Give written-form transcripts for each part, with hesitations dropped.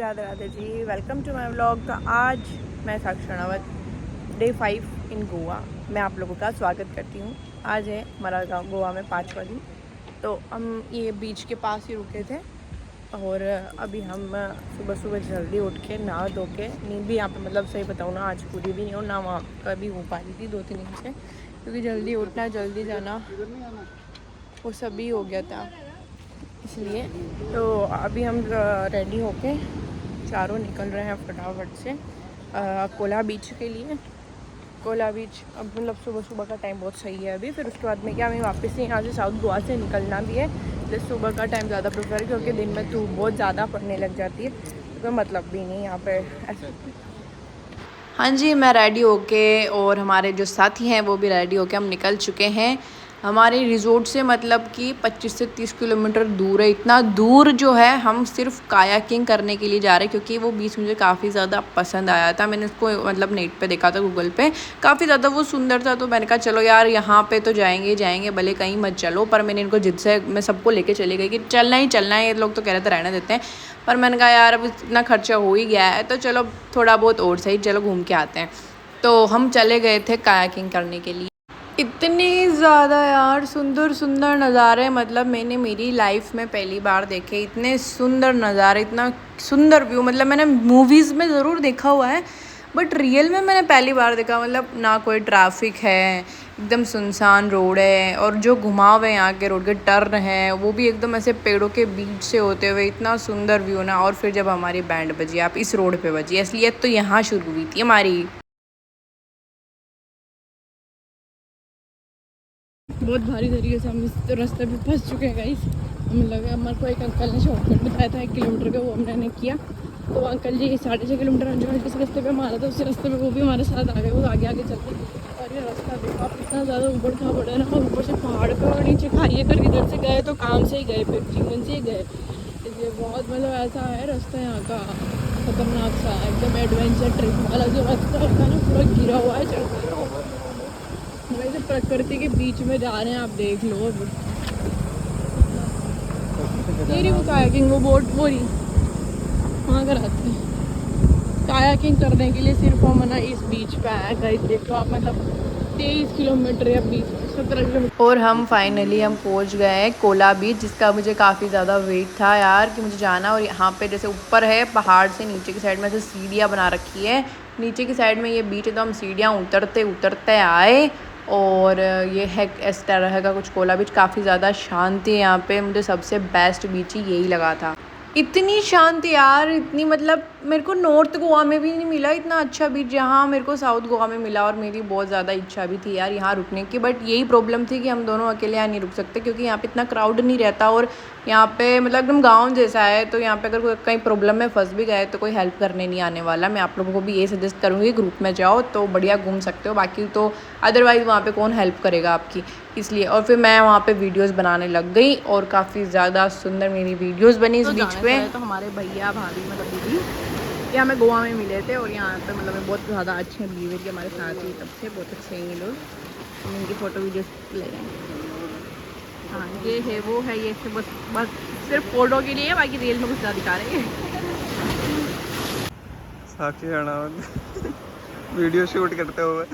Radhe Radhe ji, welcome to my vlog. तो आज मैं साक्षी रणवत डे 5 इन गोवा मैं आप लोगों का स्वागत करती हूँ। आज है हमारा गाँव गोवा में 5वां दिन। तो हम ये बीच के पास ही रुके थे और अभी हम सुबह सुबह जल्दी उठ के नहा धो के, नींद भी यहाँ पे मतलब सही बताऊँ ना आज पूरी भी नहीं हो ना वहाँ कभी हो पा रही थी 2-3 दिन से, क्योंकि जल्दी उठना जल्दी जाना वो सभी हो गया था इसलिए। तो अभी हम रेडी होके चारों निकल रहे हैं फटाफट से कोला बीच के लिए। कोला बीच अब मतलब सुबह सुबह का टाइम बहुत सही है अभी। फिर उसके बाद में क्या हमें वापस से यहाँ से साउथ गोवा से निकलना भी है, तो सुबह का टाइम ज़्यादा प्रेफर है क्योंकि दिन में धूप बहुत ज़्यादा पड़ने लग जाती है, तो मतलब भी नहीं यहाँ पे ऐसा। हाँ जी, मैं रेडी होके और हमारे जो साथी हैं वो भी रेडी होके हम निकल चुके हैं। हमारे रिज़ोर्ट से मतलब कि 25 से 30 किलोमीटर दूर है। इतना दूर जो है हम सिर्फ कायाकिंग करने के लिए जा रहे हैं, क्योंकि वो बीच मुझे काफ़ी ज़्यादा पसंद आया था। मैंने उसको मतलब नेट पे देखा था, गूगल पे काफ़ी ज़्यादा वो सुंदर था, तो मैंने कहा चलो यार यहाँ पे तो जाएंगे भले कहीं मत चलो। पर मैंने इनको जिद से मैं सबको लेके चली गई कि चलना ही चलना है। ये लोग तो कह रहे थे रहने देते हैं, पर मैंने कहा यार अब इतना खर्चा हो ही गया है तो चलो थोड़ा बहुत और सही, चलो घूम के आते हैं। तो हम चले गए थे कायाकिंग करने के लिए। इतनी ज़्यादा यार सुंदर सुंदर नज़ारे, मतलब मैंने मेरी लाइफ में पहली बार देखे इतने सुंदर नज़ारे, इतना सुंदर व्यू। मतलब मैंने मूवीज़ में ज़रूर देखा हुआ है, बट रियल में मैंने पहली बार देखा। मतलब ना कोई ट्रैफिक है, एकदम सुनसान रोड है, और जो घुमाव है यहाँ के रोड के टर्न है वो भी एकदम ऐसे पेड़ों के बीच से होते हुए, इतना सुंदर व्यू ना। और फिर जब हमारी बैंड बजी, आप इस रोड पे बजी, इसलिए तो यहाँ शुरू हुई थी हमारी। बहुत भारी तरीके से हम इस रास्ते पे फंस चुके हैं गाइस। हमें लगा, हमारे को एक अंकल ने शॉर्टकट बताया था 1 किलोमीटर का, वो हमने किया। तो अंकल जी 6.5 किलोमीटर जो जिस रास्ते पे हमारा था उस रास्ते पे वो भी हमारे साथ आ गए, वो आगे आगे चलते। और ये रास्ता देखो आप, इतना ज़्यादा ऊबड़ खाबड़ है ना, और ऊपर से पहाड़ पे और नीचे खाई है। अगर इधर से गए तो काम से ही गए, फिर जीवन से ही गए, इसलिए बहुत मतलब ऐसा है रास्ता यहाँ का खतरनाक सा, एकदम एडवेंचर ट्रिप वाला जो रास्ता होता है ना, पूरा गिरा हुआ है। वैसे प्रकृति के बीच में जा रहे हैं, आप देख लो। ये रही वो कायाकिंग, वो बोट वो रही वहाँ कर आते हैं कायाकिंग करने के लिए। सिर्फ हम ना इस बीच पे आए गए, देखो आप, मतलब 23 किलोमीटर या 17 किलोमीटर। और हम फाइनली पहुँच गए कोला बीच, जिसका मुझे काफ़ी ज़्यादा वेट था यार कि मुझे जाना। और यहाँ पे जैसे ऊपर है पहाड़ से नीचे की साइड में से सीढ़ियाँ बना रखी है, नीचे की साइड में ये बीच है, तो हम सीढ़ियाँ उतरते उतरते आए। और ये है इस तरह का कुछ कोला बीच, काफ़ी ज़्यादा शांति है यहाँ पे। मुझे सबसे बेस्ट बीच ही यही लगा था। इतनी शांति यार, इतनी मतलब मेरे को नॉर्थ गोवा में भी नहीं मिला इतना अच्छा बीच जहाँ मेरे को साउथ गोवा में मिला। और मेरी बहुत ज़्यादा इच्छा भी थी यार यहाँ रुकने की, बट यही प्रॉब्लम थी कि हम दोनों अकेले यहाँ नहीं रुक सकते, क्योंकि यहाँ पे इतना क्राउड नहीं रहता। और यहाँ पे मतलब एकदम गाँव जैसा है, तो यहाँ पे अगर कोई कहीं प्रॉब्लम में फंस भी गए तो कोई हेल्प करने नहीं आने वाला। मैं आप लोगों को भी ये सजेस्ट करूँगी ग्रुप में जाओ तो बढ़िया घूम सकते हो, बाकी तो अदरवाइज़ वहाँ पे कौन हेल्प करेगा आपकी, इसलिए। और फिर मैं वहाँ पे वीडियोस बनाने लग गई और काफ़ी ज़्यादा सुंदर मेरी वीडियोस बनी इस बीच पे। तो हमारे भैया भाभी मतलब दीदी ये हमें गोवा में मिले थे, और यहाँ पे मतलब बहुत ज़्यादा अच्छे बिहेवियर के हमारे साथ ही, तब से बहुत अच्छे हैं ये लोग। हम इनकी फ़ोटो वीडियोस ले रहे हैं। हाँ ये है वो है, ये बस सिर्फ फ़ोटो के लिए, बाकी रील में कुछ ज़्यादा दिखा रहे हैं। साक्षी रणवत वीडियो शूट करते हुए।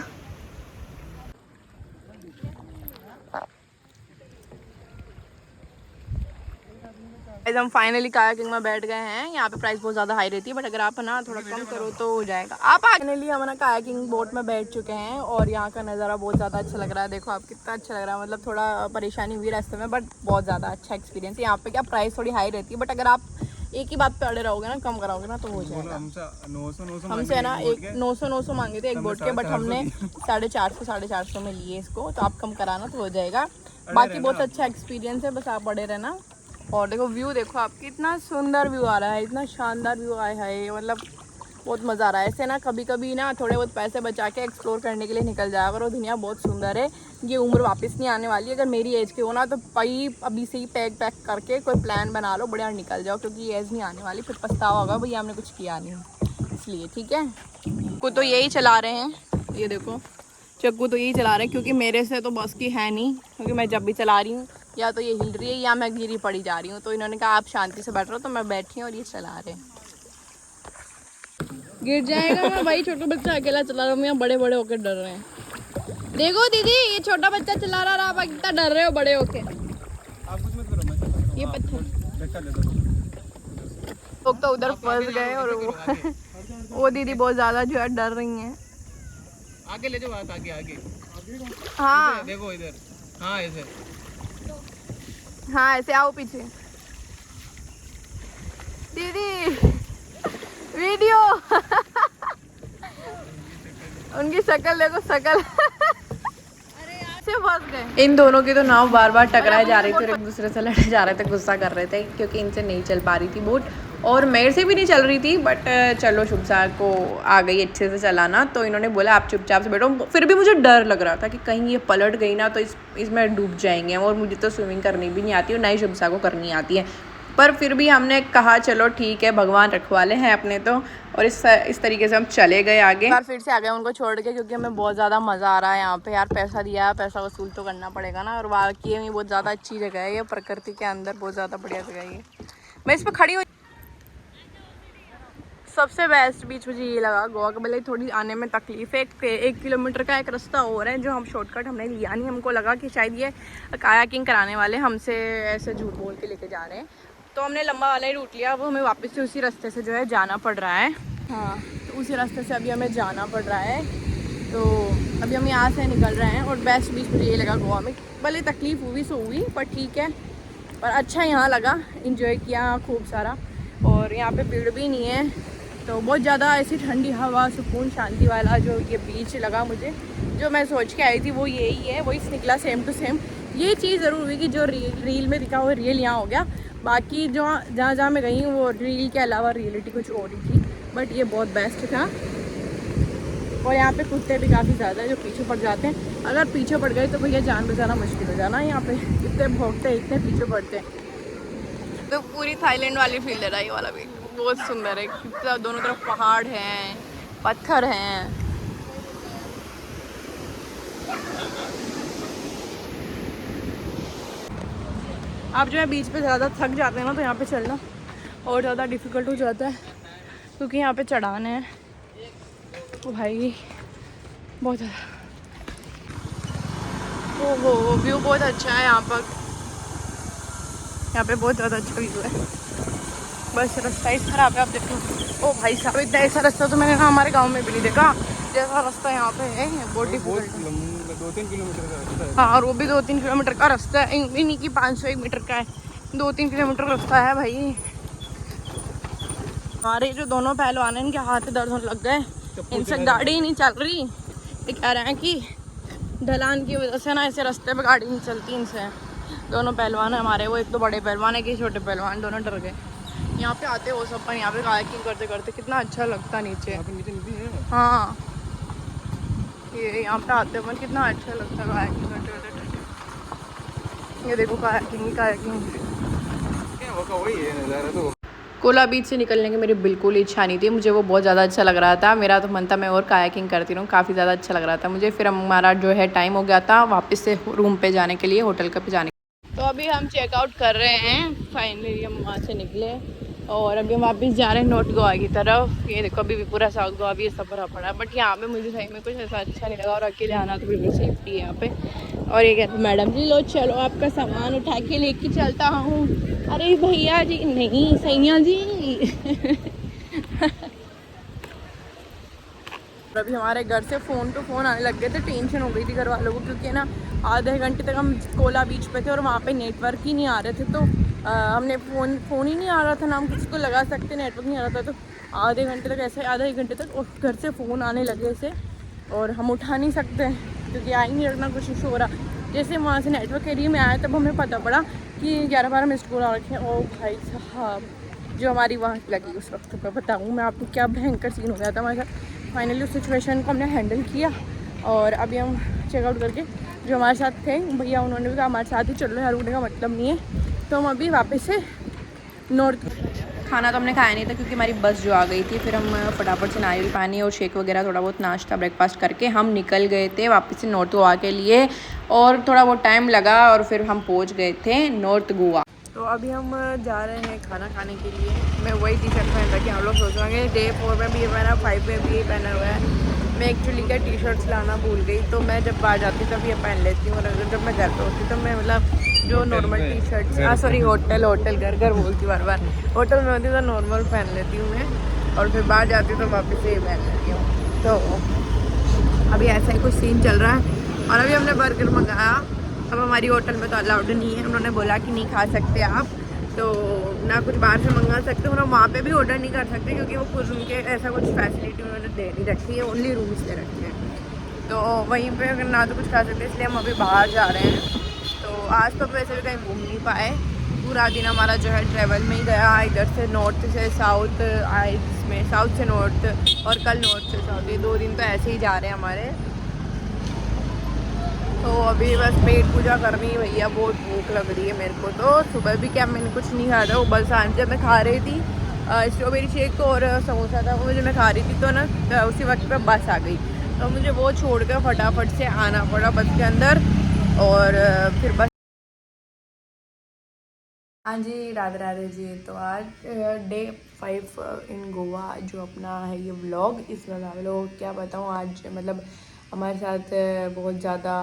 हम फाइनली कायाकिंग में बैठ गए हैं। यहाँ पे प्राइस बहुत ज़्यादा हाई रहती है, बट अगर आप ना थोड़ा कम करो तो हो जाएगा। आप फाइनली हम ना कायाकिंग बोट में बैठ चुके हैं, और यहाँ का नज़ारा बहुत ज़्यादा अच्छा लग रहा है। देखो आप कितना अच्छा लग रहा है। मतलब थोड़ा परेशानी हुई रास्ते में, बट बहुत ज़्यादा अच्छा एक्सपीरियंस है। यहाँ पे क्या प्राइस थोड़ी हाई रहती है, बट अगर आप एक ही बात पे अड़े रहोगे ना, कम कराओगे ना, तो हो जाएगा। हमसे है ना 900 मांगे थे एक बोट के, बट हमने 450 में लिए इसको, तो आप कम कराना तो हो जाएगा। बाकी बहुत अच्छा एक्सपीरियंस है, बस आप अड़े रहना। और देखो व्यू देखो आप, कितना सुंदर व्यू आ रहा है, इतना शानदार व्यू आया है, मतलब बहुत मज़ा आ रहा है। ऐसे ना कभी कभी ना थोड़े बहुत पैसे बचा के एक्सप्लोर करने के लिए निकल जाया करो, दुनिया बहुत सुंदर है। ये उम्र वापस नहीं आने वाली। अगर मेरी एज के हो ना तो अभी से ही पैक करके कोई प्लान बना लो, बढ़िया निकल जाओ, क्योंकि ये एज नहीं आने वाली, फिर पछतावा होगा भैया हमने कुछ किया नहीं, इसलिए। ठीक है, को तो यही चला रहे हैं, ये देखो चक्कू तो यही चला रहे हैं, क्योंकि मेरे से तो बस की है नहीं, क्योंकि मैं जब भी चला रही हूँ या तो ये हिल रही है या मैं गिरी पड़ी जा रही हूँ। तो इन्होंने कहा आप शांति से बैठ रहो, तो मैं बैठी हूँ और ये चला रहे हैं। गिर जाएगा मैं भाई, छोटा बच्चा अकेला चला रहा हूँ, यहाँ बड़े बड़े होकर डर रहे हैं। देखो दीदी, ये छोटा बच्चा चला रहा, आप कितना डर रहे हो बड़े होके। आप कुछ मत करो, मैं चला रहा हूँ। ये पत्थर धक्का दे दो। लोग तो उधर फंस गए और वो दीदी बहुत ज्यादा जो है डर रही हैं। आगे ले जाओ, आगे आगे। हाँ देखो इधर, हाँ ऐसे। हाँ ऐसे आओ पीछे। दीदी वीडियो उनकी शक्ल देखो, शक्ल से फंस गए। इन दोनों की तो नाव बार बार टकराए जा रही थी और एक दूसरे से लड़े जा रहे थे, गुस्सा कर रहे थे क्योंकि इनसे नहीं चल पा रही थी बोट और मेरे से भी नहीं चल रही थी। बट चलो शुभसा को आ गई अच्छे से चलाना, तो इन्होंने बोला आप चुपचाप से बैठो। फिर भी मुझे डर लग रहा था कि कहीं ये पलट गई ना तो इसमें डूब जाएंगे, और मुझे तो स्विमिंग करनी भी नहीं आती और ना ही शुभसा को करनी आती है। पर फिर भी हमने कहा चलो ठीक है, भगवान रखवाले हैं अपने तो, और इस तरीके से हम चले गए आगे। बार फिर से आ गए उनको छोड़ के, क्योंकि हमें बहुत ज़्यादा मज़ा आ रहा है यहाँ पे। यार पैसा दिया है, पैसा वसूल तो करना पड़ेगा ना। और वाकई में बहुत ज़्यादा अच्छी जगह है ये, प्रकृति के अंदर बहुत ज़्यादा बढ़िया जगह है ये। मैं इस पर खड़ी हुई, सबसे बेस्ट बीच मुझे ये लगा गोवा का। भले थोड़ी आने में तकलीफ है, 1 किलोमीटर का एक रास्ता और है जो हम शॉर्टकट हमने लिया नहीं। हमको लगा कि शायद ये कायाकिंग कराने वाले हमसे ऐसे झूठ बोल के लेके जा रहे हैं, तो हमने लंबा वाला ही रूट लिया। अब हमें वापस से उसी रास्ते से जो है जाना पड़ रहा है। हाँ, तो उसी रास्ते से अभी हमें जाना पड़ रहा है। तो अभी हम यहाँ से निकल रहे हैं। और बेस्ट बीच मुझे ये लगा गोवा में, भले तकलीफ़ हुई सो हुई पर ठीक है, पर अच्छा यहाँ लगा, इंजॉय किया खूब सारा। और यहाँ पे भीड़ भी नहीं है, तो बहुत ज़्यादा ऐसी ठंडी हवा, सुकून, शांति वाला जो ये बीच लगा मुझे। जो मैं सोच के आई थी वो यही है, वही निकला सेम टू सेम। ये चीज़ ज़रूर हुई कि जो रील में दिखा हुआ रियल यहाँ हो गया। बाकी जो जहाँ मैं गई हूँ वो रील के अलावा रियलिटी कुछ और ही थी, बट ये बहुत बेस्ट था। और यहाँ पे कुत्ते भी काफ़ी ज़्यादा है जो पीछे पड़ जाते हैं। अगर पीछे पड़ गए तो भैया जान बचाना मुश्किल हो जाना। यहाँ पे इतने भोगते हैं, इतने पीछे पड़ते हैं। तो पूरी थाईलैंड वाली फील्ड है ये वाला भी, बहुत सुंदर है। कितना दोनों तरफ पहाड़ हैं, पत्थर हैं। आप जो है बीच पे ज़्यादा थक जाते हैं ना, तो यहाँ पे चलना और ज़्यादा डिफ़िकल्ट हो जाता है, क्योंकि यहाँ पे चढ़ान है तो भाई बहुत ज़्यादा। ओहो, व्यू बहुत अच्छा है यहाँ पर, यहाँ पे बहुत ज़्यादा अच्छा व्यू है। बस रास्ता ही खराब है, आप देखो। ओ भाई साहब, इतना ऐसा रास्ता तो मैंने हमारे गांव में भी नहीं देखा जैसा रास्ता यहाँ पे है। बहुत डिफिकल्ट है, 2-3 किलोमीटर का रास्ता है। हाँ, और वो भी 2-3 किलोमीटर का रास्ता है, इन्हीं की 501 मीटर का है। 2-3 किलोमीटर रास्ता है भाई। हमारे जो दोनों पहलवान हैं, इनके हाथ दर्द लग गए, इनसे गाड़ी नहीं चल रही। ये कह रहे हैं कि ढलान की वजह से ना ऐसे रास्ते पे गाड़ी नहीं चलती इनसे। दोनों पहलवान है हमारे, वो एक तो बड़े पहलवान है कि छोटे पहलवान, दोनों डर गए। यहाँ पे आते हो सब, पर यहाँ पे कायाकिंग करते करते कितना अच्छा लगता है नीचे। हाँ, ये यहाँ पे आते हो कितना अच्छा लगता है कायाकिंग करते करते। ये देखो कायाकिंग वही है नज़ारा। तो कोला बीच से निकलने की मेरी बिल्कुल इच्छा नहीं थी, मुझे वो बहुत ज़्यादा अच्छा लग रहा था। मेरा तो मन था मैं और कायाकिंग करती रहूँ, काफ़ी ज़्यादा अच्छा लग रहा था मुझे। फिर हमारा जो है टाइम हो गया था वापस से रूम पे जाने के लिए, होटल पे जाने। तो अभी हम चेकआउट कर रहे हैं, फाइनली हम वहाँ से निकले और अभी हम वापस जा रहे हैं नॉर्थ गोवा की तरफ। ये देखो अभी भी पूरा साउथ गोवा भी सब भरा पड़ा है, बट यहाँ पे मुझे सही में कुछ ऐसा अच्छा नहीं लगा। और अकेले आना तो बिल्कुल सेफ्टी है यहाँ पे। और ये कहते मैडम जी लो चलो आपका सामान उठा के लेके चलता हूँ। अरे भैया जी, नहीं सैया जी। अभी हमारे घर से फ़ोन टू फ़ोन आने लग गए थे, टेंशन हो गई थी घर वालों को, क्योंकि ना आधे घंटे तक हम कोला बीच पे थे और वहाँ पे नेटवर्क ही नहीं आ रहे थे। तो हमने फ़ोन ही नहीं आ रहा था ना, हम किसी को लगा सकते, नेटवर्क नहीं आ रहा था। तो आधे घंटे तक ऐसे, आधा 1 घंटे तक घर से फ़ोन आने लगे ऐसे, और हम उठा नहीं सकते क्योंकि आ ही नहीं रखना, कुछ इशू हो रहा। जैसे वहाँ से नेटवर्क एरिया में आया तब हमें पता पड़ा कि 11-12 मिस्ड कॉल आ रखे हैं। ओ भाई साहब, जो हमारी वहाँ लगी उस वक्त पर बताऊँ मैं आपको क्या भयंकर सीन हो गया था हमारे साथ। फाइनली उस सिचुएशन को हमने हैंडल किया और अभी हम चेकआउट करके, जो हमारे साथ थे भैया उन्होंने भी कहा हमारे साथ ही चलो, यार रुकने का मतलब नहीं है। तो हम अभी वापस से नॉर्थ। खाना तो हमने खाया नहीं था क्योंकि हमारी बस जो आ गई थी। फिर हम फटाफट से नारियल पानी और शेक वगैरह थोड़ा बहुत नाश्ता ब्रेकफास्ट करके हम निकल गए थे वापस से नॉर्थ गोवा के लिए। और थोड़ा बहुत टाइम लगा और फिर हम पहुंच गए थे नॉर्थ गोवा। तो अभी हम जा रहे हैं खाना खाने के लिए। मैं वही टी शर्ट पहन रखी, हम लोग सोचेंगे डे 4 में भी ये पहना, 5 में भी ये पहना हुआ है। मैं एक्चुअली क्या टी शर्ट्स लाना भूल गई, तो मैं जब बाहर जाती तब ये पहन लेती हूँ, और अगर जब मैं घर पे होती तो मैं मतलब जो normal T shirts, sorry hotel घर बोलती बार बार, होटल में होती तो नॉर्मल पहन लेती हूँ मैं, और फिर बाहर जाती तो वापस से ये पहन लेती हूँ। तो अभी ऐसा ही कुछ सीन चल रहा है। और अभी हमने बर्गर मंगाया। अब हमारी होटल में तो अलाउड नहीं है, उन्होंने बोला कि नहीं खा सकते आप, तो ना कुछ बाहर से मंगा सकते हो ना वहाँ पे भी ऑर्डर नहीं कर सकते, क्योंकि वो खुद उनके ऐसा कुछ फैसिलिटी उन्होंने दे नहीं रखी है, ओनली रूम्स दे रखे हैं। तो वहीं पे अगर ना तो कुछ खा सकते, इसलिए हम अभी बाहर जा रहे हैं। तो आज तो वैसे भी कहीं घूम नहीं पाए, पूरा दिन हमारा जो है ट्रैवल में ही गया, इधर से नॉर्थ से साउथ आए, इसमें साउथ से नॉर्थ, और कल नॉर्थ से साउथ, ये 2 दिन तो ऐसे ही जा रहे हैं हमारे। तो अभी बस पेट पूजा करनी है भैया, बहुत भूख लग रही है मेरे को। तो सुबह भी क्या मैंने कुछ नहीं खाया था, वो बस आज जब मैं खा रही थी स्ट्रॉबेरी शेक और समोसा था, वो जो मैं खा रही थी, तो ना उसी वक्त पे बस आ गई, तो मुझे वो छोड़ कर फटाफट से आना पड़ा बस के अंदर, और फिर बस। हाँ जी, राधे राधे जी। तो आज डे 5 इन गोवा जो अपना है ये व्लॉग, इसमें मैं लोग क्या बताऊँ, आज मतलब हमारे साथ बहुत ज़्यादा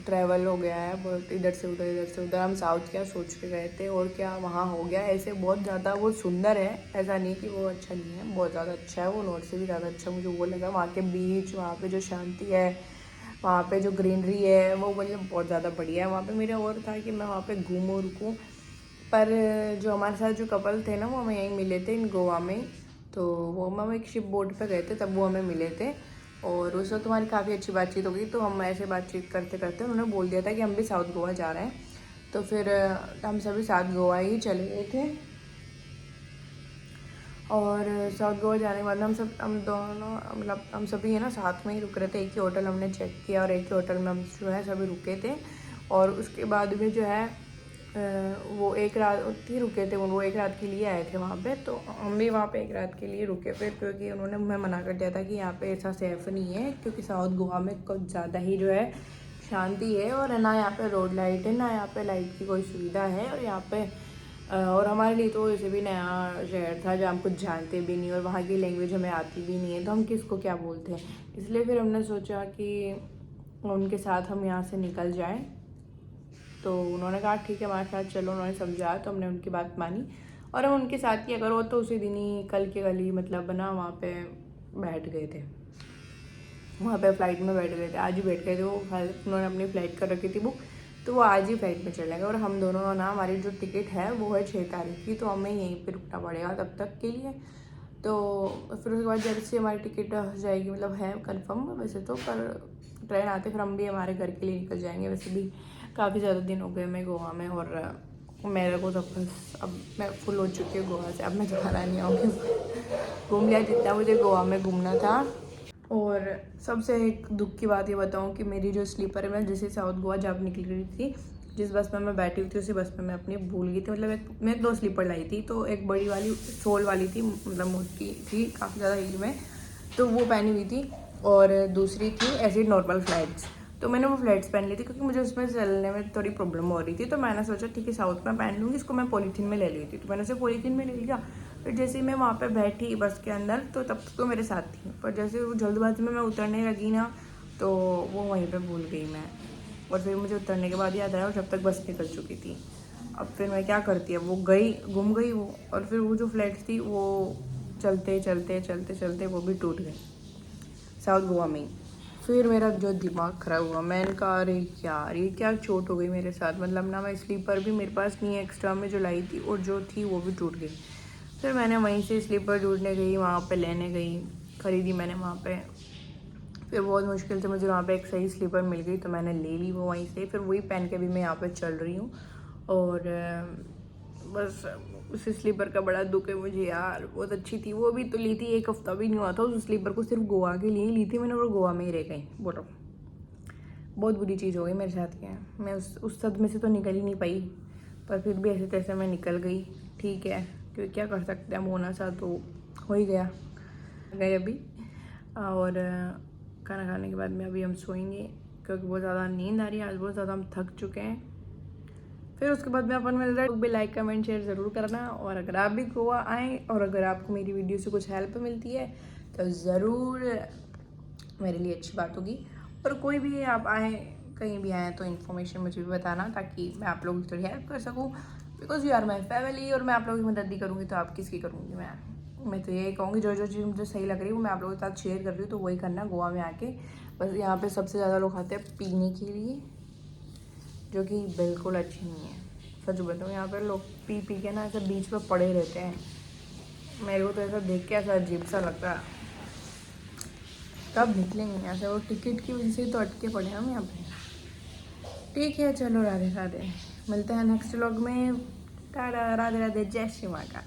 ट्रैवल हो गया है, बहुत इधर से उधर। हम साउथ क्या सोच के गए थे और क्या वहाँ हो गया, ऐसे बहुत ज़्यादा वो सुंदर है, ऐसा नहीं कि वो अच्छा नहीं है, बहुत ज़्यादा अच्छा है, वो नॉर्थ से भी ज़्यादा अच्छा मुझे वो लगा। वहाँ के बीच, वहाँ पे जो शांति है, वहाँ पे जो ग्रीनरी है, वो मतलब बहुत ज़्यादा बढ़िया है। वहाँ पे मेरा और था कि मैं वहाँ पे घूमूँ रुकूँ, पर जो हमारे साथ जो कपल थे ना, वो हमें यहीं मिले थे इन गोवा में। तो वो हम एक शिप बोट पे गए थे, तब वो हमें मिले थे, और उस वक्त हमारी काफ़ी अच्छी बातचीत हो गई। तो हम ऐसे बातचीत करते करते उन्होंने बोल दिया था कि हम भी साउथ गोवा जा रहे हैं, तो फिर हम सभी साउथ गोवा ही चले गए थे। और साउथ गोवा जाने के बाद हम दोनों मतलब हम सभी है ना साथ में ही रुक रहे थे, एक ही होटल हमने चेक किया, और एक ही होटल में हम जो है सभी रुके थे। और उसके बाद में जो है वो एक रात ही रुके थे, वो एक रात के लिए आए थे वहाँ पे, तो हम भी वहाँ पे एक रात के लिए रुके फिर, क्योंकि उन्होंने हमें मना कर दिया था कि यहाँ पे ऐसा सेफ़ नहीं है, क्योंकि साउथ गोवा में कुछ ज़्यादा ही जो है शांति है, और ना यहाँ पे रोड लाइट है, ना यहाँ पे लाइट की कोई सुविधा है, और यहाँ पे और हमारे लिए तो वैसे भी नया शहर था, जहाँ हम कुछ जानते भी नहीं, और वहाँ की लैंग्वेज हमें आती भी नहीं है, तो हम किसको क्या बोलते हैं। इसलिए फिर हमने सोचा कि उनके साथ हम यहाँ से निकल जाएं। तो उन्होंने कहा ठीक है हमारे साथ चलो, उन्होंने समझाया, तो हमने उनकी बात मानी, और हम उनके साथ ही अगर वो तो उसी दिन ही कल के कल ही मतलब बना वहाँ पे बैठ गए थे, वहाँ पे फ़्लाइट में बैठ गए थे, आज ही बैठ गए थे वो। उन्होंने अपनी फ़्लाइट कर रखी थी बुक, तो वो आज ही फ्लाइट में चले गए। और हम दोनों ना, हमारी जो टिकट है वो है 6 तारीख की, तो हमें यहीं पे रुकना पड़ेगा तब तक के लिए। तो फिर उसके बाद जल्द से हमारी टिकट हो जाएगी, मतलब है कंफर्म वैसे तो, पर ट्रेन आते फिर हम भी हमारे घर के लिए निकल जाएंगे। वैसे भी काफ़ी ज़्यादा दिन हो गए मैं गोवा में, और मेरे को तो बस अब मैं फुल हो चुकी हूँ गोवा से, अब मैं दोबारा नहीं आऊँगी। घूम लिया जितना मुझे गोवा में घूमना था। और सबसे एक दुख की बात ये बताऊँ कि मेरी जो स्लीपर है, मैं जैसे साउथ गोवा जब निकल रही थी, जिस बस में मैं बैठी हुई थी उसी बस में मैं अपनी भूल गई थी। मतलब मैं 2 स्लीपर लाई थी, तो एक बड़ी वाली सोल वाली थी, मतलब मोटी थी काफ़ी ज़्यादा हील में, तो वो पहनी हुई थी, और दूसरी थी ऐसी नॉर्मल फ्लाइट्स। तो मैंने वो फ्लाइट्स पहन ली थी, क्योंकि मुझे उसमें चलने में थोड़ी प्रॉब्लम हो रही थी, तो मैंने सोचा ठीक है साउथ में पहन लूँगी, इसको मैं पॉलीथीन में ले ली थी, तो मैंने उसे पॉलीथीन में ले लिया। फिर जैसे ही मैं वहाँ पे बैठी बस के अंदर, तो तब तक तो मेरे साथ थी, पर जैसे वो जल्दबाजी में मैं उतरने लगी ना, तो वो वहीं पे भूल गई मैं। और फिर मुझे उतरने के बाद याद आया, और जब तक बस निकल चुकी थी। अब फिर मैं क्या करती, अब वो गई, गुम गई वो, और फिर वो जो फ्लाइट्स थी वो चलते चलते चलते चलते वो भी टूट गई साउथ गोवा में ही। फिर मेरा जो दिमाग ख़राब हुआ, मैंने कहा अरे यार ये क्या चोट हो गई मेरे साथ, मतलब ना मैं स्लीपर भी मेरे पास नहीं है एक्स्ट्रा में जो लाई थी, और जो थी वो भी टूट गई। फिर मैंने वहीं से स्लीपर ढूंढने गई, वहाँ पे लेने गई, ख़रीदी मैंने वहाँ पे। फिर बहुत मुश्किल से मुझे वहाँ पे एक सही स्लीपर मिल गई, तो मैंने ले ली वो वहीं से। फिर वही पहन के भी मैं यहाँ पे चल रही हूँ, और बस उस स्लीपर का बड़ा दुख है मुझे यार, बहुत अच्छी थी वो भी, तो ली थी 1 हफ्ता भी नहीं हुआ था उस स्लीपर को, सिर्फ गोवा के लिए ही ली थी मैंने, और गोवा में ही रह गई। बोलो बहुत बुरी चीज़ हो गई मेरे साथ। क्या मैं उस सदमे से तो निकल ही नहीं पाई, पर फिर भी ऐसे तैसे मैं निकल गई, ठीक है, क्योंकि क्या कर सकते हैं, अब होना सा तो हो ही गया। गए अभी, और खाना खाने के बाद में अभी हम सोएंगे, क्योंकि बहुत ज़्यादा नींद आ रही है आज, बहुत ज़्यादा हम थक चुके हैं। फिर उसके बाद में अपन मिल रहा है, भी लाइक कमेंट शेयर ज़रूर करना। और अगर आप भी गोवा आएँ और अगर आपको मेरी वीडियो से कुछ हेल्प मिलती है तो ज़रूर मेरे लिए अच्छी बात होगी। और कोई भी आप आए, कहीं भी आए तो इन्फॉर्मेशन मुझे भी बताना, ताकि मैं आप लोगों की थोड़ी हेल्प कर सकूँ, because you are my family. और मैं आप लोगों की मदद नहीं करूँगी तो आप किसकी करूँगी? मैं तो यही कहूँगी, जो जो चीज़ मुझे सही लग रही है वो मैं आप लोगों के साथ शेयर कर रही हूँ, तो वही करना गोवा में आके। बस यहाँ पे सबसे ज़्यादा लोग आते हैं पीने के लिए, जो कि बिल्कुल अच्छी नहीं है। सच बताऊँ, यहाँ पर लोग पी पी के ना ऐसे बीच पर पड़े रहते हैं। मेरे को तो ऐसा देख के ऐसा अजीब सा लगता है, कब निकलेंगे यहाँ से? वो टिकट की वजह से तो अटके पड़े हम यहाँ पे। ठीक है, चलो राधे राधे, मिलते हैं नेक्स्ट व्लॉग में। टाटा, राधे राधे, जय श्री माँ का।